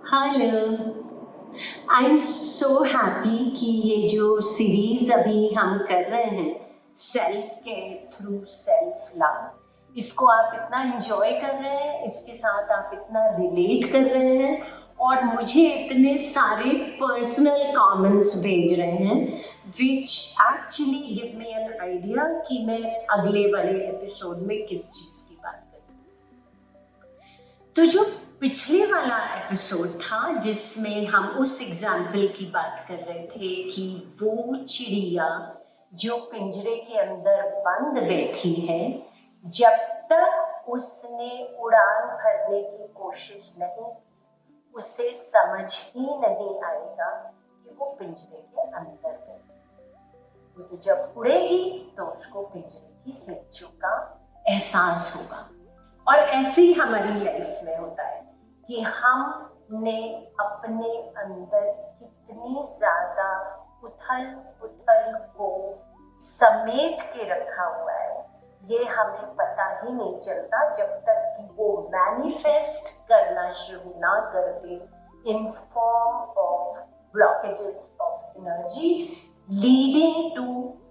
Hello. I am so happy कि ये जो सीरीज अभी हम कर रहे हैं self care through self love, इसको आप इतना एंजॉय कर रहे हैं, इसके साथ आप इतना रिलेट कर रहे हैं और मुझे इतने सारे पर्सनल कमेंट्स भेज रहे हैं which actually give me an idea कि मैं अगले वाले एपिसोड में किस चीज़ की बात करूँ। तो जो पिछले वाला एपिसोड था जिसमें हम उस एग्जाम्पल की बात कर रहे थे कि वो चिड़िया जो पिंजरे के अंदर बंद बैठी है, जब तक उसने उड़ान भरने की कोशिश नहीं की उसे समझ ही नहीं आएगा कि वो पिंजरे के अंदर बैठी। तो जब उड़ेगी तो उसको पिंजरे की स्लिपचों का एहसास होगा। और ऐसे ही हमारी लाइफ में होता है कि हमने अपने अंदर कितनी ज्यादा उथल पुथल को समेट के रखा हुआ है, ये हमें पता ही नहीं चलता जब तक कि वो मैनिफेस्ट करना शुरू ना कर दे in form of blockages of energy leading to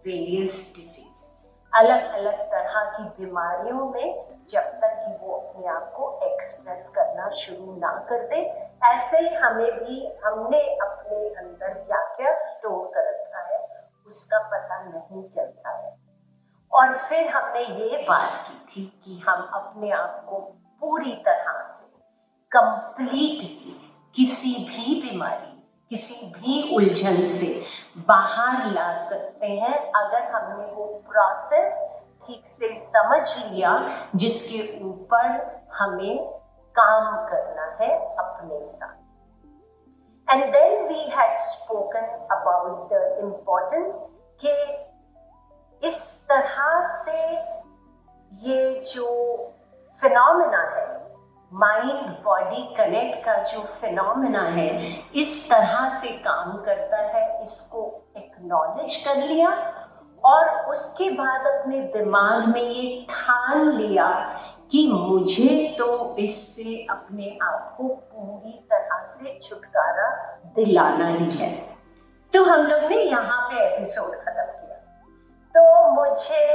various diseases, अलग अलग तरह की बीमारियों में, जब तक कि वो अपने आप को एक्सप्रेस करना शुरू ना कर दे। ऐसे ही हमने अपने अंदर क्या क्या स्टोर कर रखा है उसका पता नहीं चलता है। और फिर हमने ये बात की थी कि हम अपने आप को पूरी तरह से कंप्लीटली किसी भी बीमारी, किसी भी उलझन से बाहर ला सकते हैं अगर हमने वो प्रोसेस ठीक से समझ लिया जिसके ऊपर हमें काम करना है अपने साथ। And then we had spoken about the importance कि इस तरह से ये जो फिनोमेना है, माइंड बॉडी कनेक्ट का जो फिनोमेना है, इस तरह से काम करता है, इसको एक्नॉलेज कर लिया और उसके बाद अपने दिमाग में ये ठान लिया कि मुझे तो इससे अपने आप को पूरी तरह से छुटकारा दिलाना ही है। तो हम लोग ने यहाँ पे एपिसोड खत्म किया। तो मुझे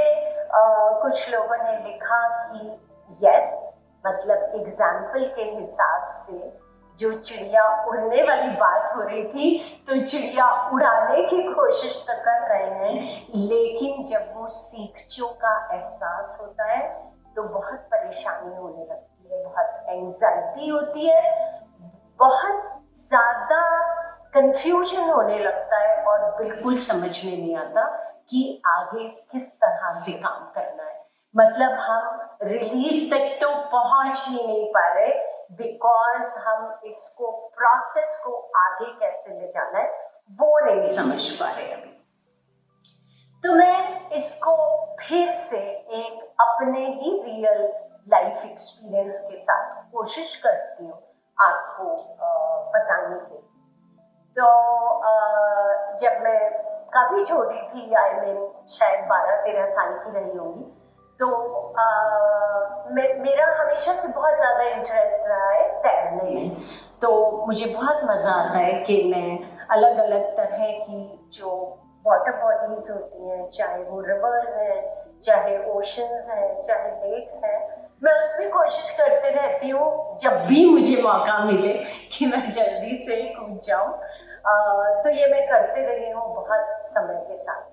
कुछ लोगों ने लिखा कि यस, मतलब एग्जाम्पल के हिसाब से जो चिड़िया उड़ने वाली बात हो रही थी, तो चिड़िया उड़ाने की कोशिश तो कर रहे हैं, लेकिन जब वो सीखचों का एहसास होता है तो बहुत परेशानी होने लगती है, बहुत एंजाइटी होती है, बहुत ज्यादा कंफ्यूजन होने लगता है और बिल्कुल समझ में नहीं आता कि आगे किस तरह से काम करना है। मतलब हम रिलीज तक तो पहुंच ही नहीं पा रहे बिकॉज हम इसको प्रोसेस को आगे कैसे ले जाना है वो नहीं समझ पा रहे अभी। तो मैं इसको फिर से एक अपने ही रियल लाइफ एक्सपीरियंस के साथ कोशिश करती हूँ आपको बताने की। तो जब मैं काफी छोटी थी, आई मीन शायद 12-13 साल की रही होंगी, तो मेरा हमेशा से बहुत ज़्यादा इंटरेस्ट रहा है तैरने में। तो मुझे बहुत मज़ा आता है कि मैं अलग अलग तरह की जो वाटर बॉडीज होती हैं, चाहे वो रिवर्स हैं, चाहे ओशंस हैं, चाहे लेक्स हैं, मैं उसमें कोशिश करते रहती हूँ जब भी मुझे मौका मिले कि मैं जल्दी से कूद जाऊँ। तो ये मैं करते रही हूँ बहुत समय के साथ।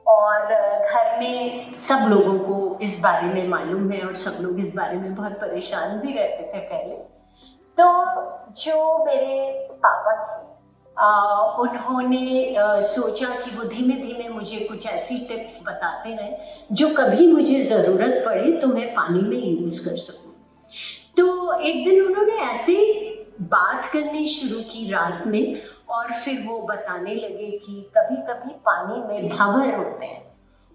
और घर में सब लोगों को इस बारे में मालूम है और सब लोग इस बारे में बहुत परेशान भी रहते थे पहले। तो जो मेरे पापा थे उन्होंने सोचा कि वो धीमे धीमे मुझे कुछ ऐसी टिप्स बताते रहे जो कभी मुझे ज़रूरत पड़े तो मैं पानी में यूज़ कर सकूं। तो एक दिन उन्होंने ऐसे बात करनी शुरू की रात में और फिर वो बताने लगे कि कभी कभी पानी में भंवर होते हैं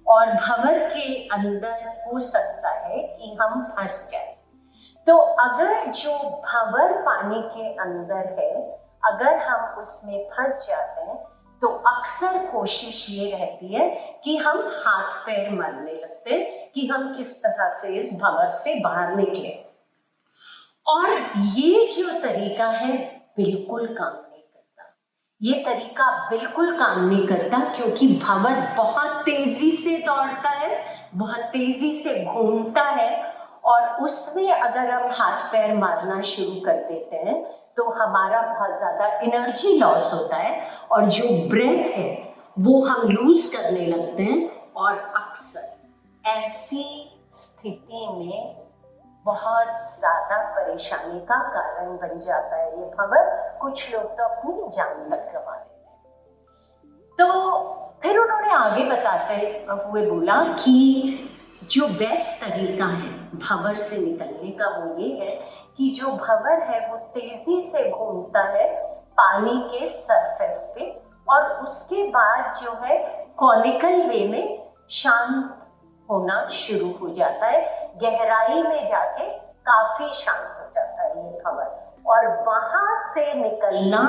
और भंवर के अंदर हो सकता है कि हम फंस जाए। तो अगर जो भंवर पानी के अंदर है, अगर हम उसमें फंस जाते हैं तो अक्सर कोशिश ये रहती है कि हम हाथ पैर मारने लगते हैं कि हम किस तरह से इस भंवर से बाहर निकले। और ये जो तरीका है बिल्कुल काम नहीं करता। ये तरीका बिल्कुल काम नहीं करता क्योंकि भंवर बहुत तेजी से दौड़ता है, बहुत तेजी से घूमता है, और उसमें अगर हम हाथ पैर मारना शुरू कर देते हैं तो हमारा बहुत ज्यादा एनर्जी लॉस होता है और जो ब्रेथ है वो हम लूज करने लगते हैं, और अक्सर ऐसी स्थिति में बहुत ज्यादा परेशानी का कारण बन जाता है ये भंवर। कुछ लोग तो अपनी जान तक गंवा देते हैं। तो फिर उन्होंने आगे बताते हुए बोला कि जो बेस्ट तरीका है भंवर से निकलने का वो ये है कि जो भंवर है वो तेजी से घूमता है पानी के सरफेस पे, और उसके बाद जो है कॉनिकल वे में शांत होना शुरू हो जाता है, गहराई में जाके काफी शांत हो जाता है ये भंवर, और वहां से निकलना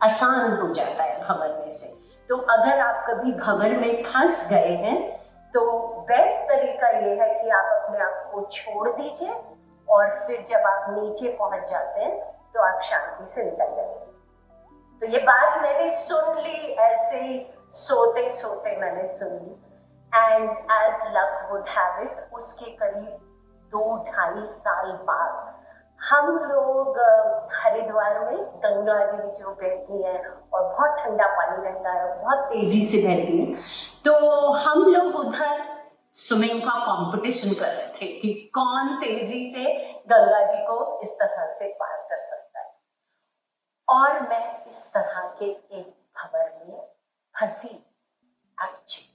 आसान हो जाता है भंवर में से। तो अगर आप कभी भंवर में फंस गए हैं तो बेस्ट तरीका ये है कि आप अपने आप को छोड़ दीजिए, और फिर जब आप नीचे पहुंच जाते हैं तो आप शांति से निकल जाइए। तो ये बात मैंने सुन ली, ऐसे ही सोते सोते मैंने सुन ली, and as luck would have it उसके करीब 2-2.5 साल बाद हम लोग हरिद्वार में गंगा जी जो बहती है और बहुत ठंडा पानी रहता है, बहुत तेजी से बहती है, तो हम लोग उधर स्विमिंग का कंपटीशन कर रहे थे कि कौन तेजी से गंगा जी को इस तरह से पार कर सकता है। और मैं इस तरह के एक भंवर में फंसी एक्चुअली,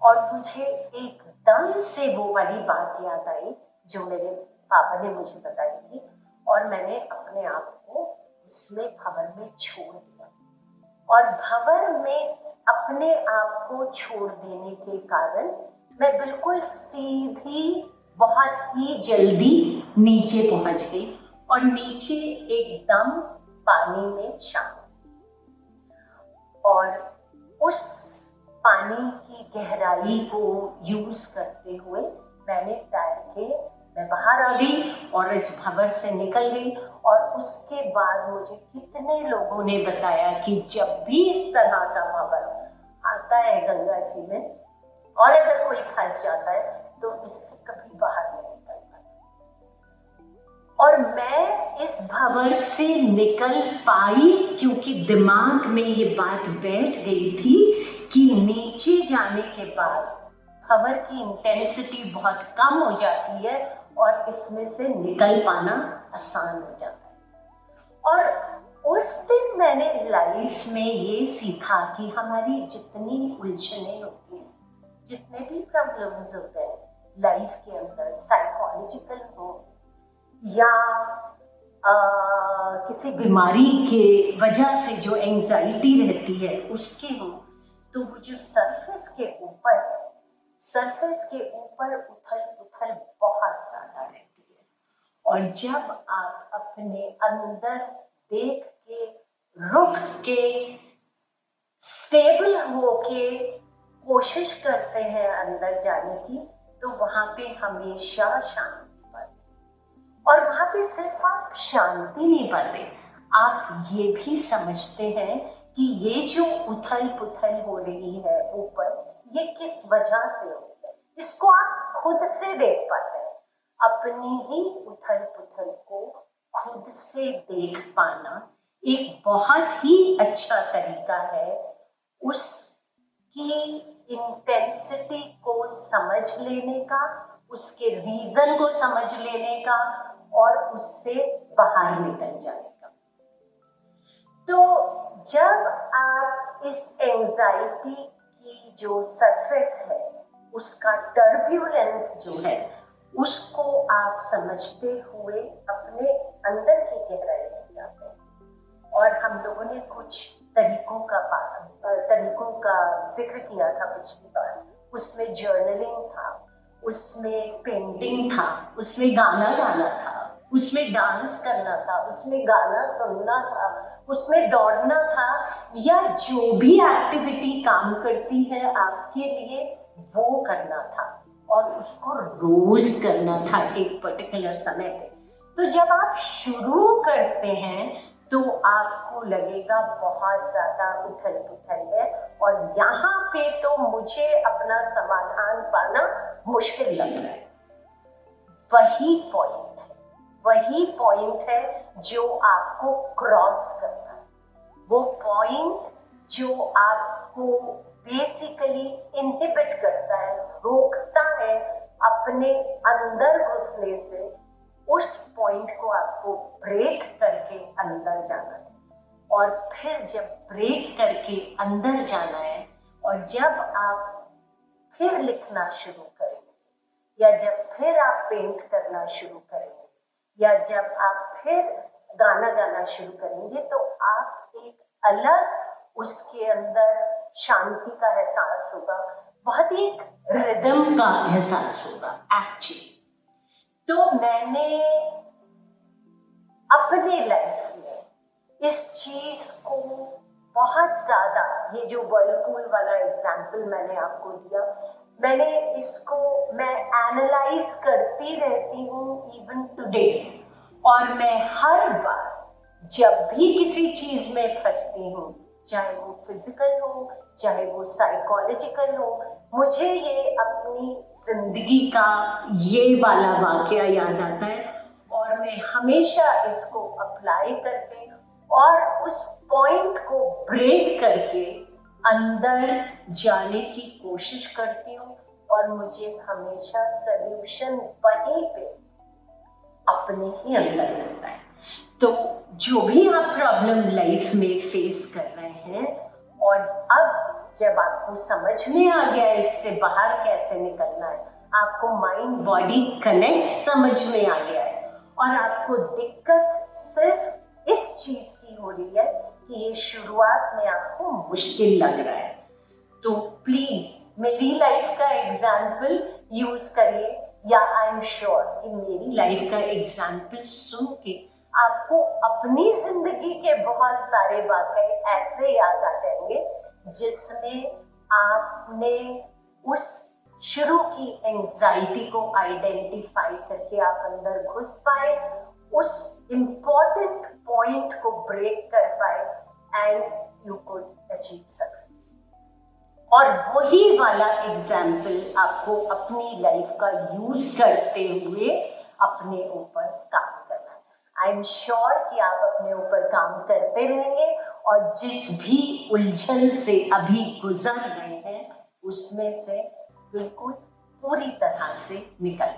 और मुझे एकदम से वो वाली बात याद आई जो मेरे पापा ने मुझे बताई थी, और मैंने अपने आप को उसमें भंवर में छोड़ दिया। और भंवर में अपने आप को छोड़ देने के कारण मैं बिल्कुल सीधी बहुत ही जल्दी नीचे पहुंच गई, और नीचे एकदम पानी में शामिल, और उस पानी की गहराई को यूज करते हुए मैंने तैर के मैं बाहर आ गई और इस भंवर से निकल गई। और उसके बाद मुझे कितने लोगों ने बताया कि जब भी इस तरह का भंवर आता है गंगा जी में, और अगर कोई फंस जाता है तो इससे कभी बाहर नहीं निकल पाता। और मैं इस भंवर से निकल पाई क्योंकि दिमाग में ये बात बैठ गई थी कि नीचे जाने के बाद भंवर की इंटेंसिटी बहुत कम हो जाती है और इसमें से निकल पाना आसान हो जाता है। और उस दिन मैंने लाइफ में ये सीखा कि हमारी जितनी उलझने होती हैं, जितने भी प्रॉब्लम्स होते हैं लाइफ के अंदर, साइकोलॉजिकल हो या किसी बीमारी के वजह से जो एंजाइटी रहती है उसके हो, तो वो जो सरफेस के ऊपर उथल पुथल बहुत ज्यादा रहती है। और जब आप अपने अंदर देख के, रुक के, स्टेबल होके कोशिश करते हैं अंदर जाने की, तो वहां पे हमेशा शांति पाते। और वहां पे सिर्फ आप शांति नहीं पाते, आप ये भी समझते हैं कि ये जो उथल पुथल हो रही है ऊपर, ये किस वजह से हो रही है। इसको आप खुद से देख पाते हैं। अपनी ही उथल पुथल को खुद से देख पाना एक बहुत ही अच्छा तरीका है उसकी इंटेंसिटी को समझ लेने का, उसके रीजन को समझ लेने का, और उससे बाहर निकल जाने का। तो जब आप इस एंजाइटी की जो सरफेस है, उसका टर्ब्यूलेंस जो है, उसको आप समझते हुए अपने अंदर की गहराई में जाते हैं। और हम लोगों ने कुछ तरीकों का जिक्र किया था पिछली बार। उसमें जर्नलिंग था, उसमें पेंटिंग था, उसमें गाना गाना था, उसमें डांस करना था, उसमें गाना सुनना था, उसमें दौड़ना था, या जो भी एक्टिविटी काम करती है आपके लिए वो करना था, और उसको रोज करना था एक पर्टिकुलर समय पे। तो जब आप शुरू करते हैं तो आपको लगेगा बहुत ज्यादा उथल पुथल है और यहाँ पे तो मुझे अपना समाधान पाना मुश्किल लग रहा है। वही पॉइंट है जो आपको क्रॉस करना है, वो पॉइंट जो आपको बेसिकली इनहिबिट करता है, रोकता है अपने अंदर घुसने से। उस पॉइंट को आपको ब्रेक करके अंदर जाना है और फिर जब ब्रेक करके अंदर जाना है और जब आप फिर लिखना शुरू करेंगे या जब फिर आप पेंट करना शुरू करेंगे या जब आप फिर गाना गाना शुरू करेंगे तो आप एक अलग उसके अंदर शांति का एहसास होगा, बहुत ही रिदम का एहसास होगा एक्चुअली। तो मैंने अपने लाइफ में इस चीज को बहुत ज्यादा, ये जो वर्लपूल वाला एग्जाम्पल मैंने आपको दिया, मैं एनालाइज करती रहती हूँ इवन टुडे। और मैं हर बार जब भी किसी चीज में फंसती हूँ, चाहे वो फिजिकल हो चाहे वो साइकोलॉजिकल हो, मुझे ये अपनी जिंदगी का ये वाला वाकया याद आता है और मैं हमेशा इसको अप्लाई करके और उस पॉइंट को ब्रेक करके अंदर जाने की कोशिश करती हूँ और मुझे हमेशा सल्यूशन वहीं पे अपने ही अंदर मिलता है। तो जो भी आप प्रॉब्लम लाइफ में फेस कर रहे हैं और अब जब आपको समझ में आ गया इससे बाहर कैसे निकलना है, आपको माइंड बॉडी कनेक्ट समझ में आ गया है और आपको दिक्कत सिर्फ इस चीज की हो रही है कि ये शुरुआत में आपको मुश्किल लग रहा है, तो प्लीज मेरी लाइफ का एग्जाम्पल यूज करिए या आई एम श्योर कि मेरी लाइफ का एग्जाम्पल सुन के आपको अपनी जिंदगी के बहुत सारे वाकये ऐसे याद आ जाएंगे जिसमें आपने उस शुरू की एंजाइटी को आइडेंटिफाई करके आप अंदर घुस पाए, उस इम्पोर्टेंट पॉइंट को ब्रेक कर पाए and you could achieve success. और वही वाला एग्जाम्पल आपको अपनी लाइफ का यूज करते हुए अपने ऊपर काम करना है। आई एम श्योर कि आप अपने ऊपर काम करते रहेंगे और जिस भी उलझन से अभी गुजर रहे हैं उसमें से बिल्कुल पूरी तरह से निकल